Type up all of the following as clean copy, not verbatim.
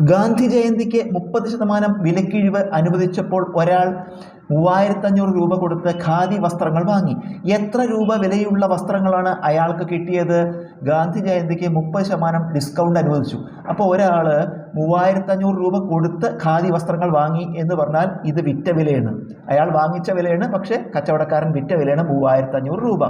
ഗാന്ധി ജയന്തിക്ക് 30% വിലക്കിഴിവ് അനുവദിച്ചപ്പോൾ ഒരാൾ 3500 രൂപ കൊടുത്ത് ഖാദി വസ്ത്രങ്ങൾ വാങ്ങി. എത്ര രൂപ വിലയുള്ള വസ്ത്രങ്ങളാണ് അയാൾക്ക് കിട്ടിയത്? ഗാന്ധി ജയന്തിക്ക് 30% ഡിസ്കൗണ്ട് അനുവദിച്ചു. അപ്പോൾ ഒരാൾ 3500 രൂപ കൊടുത്ത് ഖാദി വസ്ത്രങ്ങൾ വാങ്ങി എന്ന് പറഞ്ഞാൽ ഇത് വിറ്റ വിലയാണ്. അയാൾ വാങ്ങിച്ച വിലയാണ്, പക്ഷേ കച്ചവടക്കാരൻ വിറ്റ വിലയാണ് 3500 രൂപ.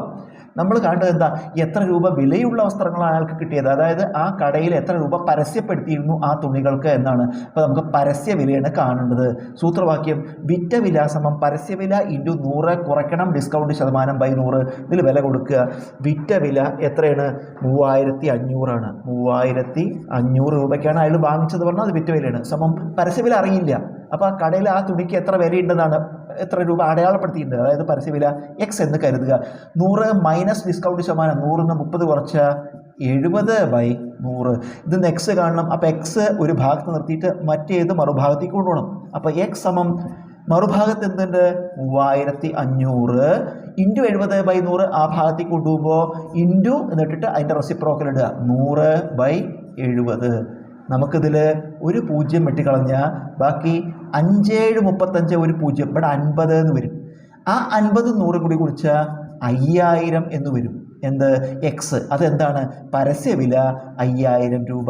നമ്മൾ കണ്ടത് എന്താ? എത്ര രൂപ വിലയുള്ള വസ്ത്രങ്ങളാണ് അയാൾക്ക് കിട്ടിയത്, അതായത് ആ കടയിൽ എത്ര രൂപ പരസ്യപ്പെടുത്തിയിരുന്നു ആ തുണികൾക്ക് എന്നാണ്. അപ്പോൾ നമുക്ക് പരസ്യ വിലയാണ് കാണേണ്ടത്. സൂത്രവാക്യം വിറ്റ വില സമം പരസ്യവില ഇൻറ്റു 100 കുറയ്ക്കണം ഡിസ്കൗണ്ട് ശതമാനം ബൈ 100. ഇതിൽ വില കൊടുക്കുക. വിറ്റ വില എത്രയാണ്? 3500 ആണ്. 3500 രൂപയ്ക്കാണ് അയാൾ വാങ്ങിച്ചത് പറഞ്ഞാൽ അത് വിറ്റ വിലയാണ്. സമം പരസ്യവില അറിയില്ല. അപ്പോൾ ആ കടയിൽ ആ തുണിക്ക് എത്ര വിലയുണ്ടെന്നാണ്, എത്ര രൂപ അടയാളപ്പെടുത്തിയിട്ടുണ്ട്, അതായത് പരസ്യവില എക്സ് എന്ന് കരുതുക. 100 മൈനസ് ഡിസ്കൗണ്ട് ശതമാനം 100 30 കുറച്ച 70/100. ഇത് എക്സ് കാണണം. അപ്പോൾ എക്സ് ഒരു ഭാഗത്ത് നിർത്തിയിട്ട് മറ്റേത് മറുഭാഗത്തേക്ക് കൊണ്ടുപോകണം. അപ്പോൾ എക്സ് സമം മറുഭാഗത്ത് എന്തുണ്ട്? 3500 ഇൻറ്റു 70/100 ആ ഭാഗത്തേക്ക് കൊണ്ടുപോകുമ്പോൾ ഇൻറ്റു എന്നിട്ടിട്ട് അതിൻ്റെ റെസിപ്രോക്കൽ ഇടുക 100/70. നമുക്കിതിൽ ഒരു 0 വെട്ടിക്കളഞ്ഞാൽ ബാക്കി 5 7 35 ഒരു 0, ഇവിടെ 50 എന്ന് വരും. ആ 50 100 കൂടി കുടിച്ചാൽ 5000 എന്ന് വരും. എന്ത്? എക്സ്. അതെന്താണ്? പരസ്യവില 5000 രൂപ.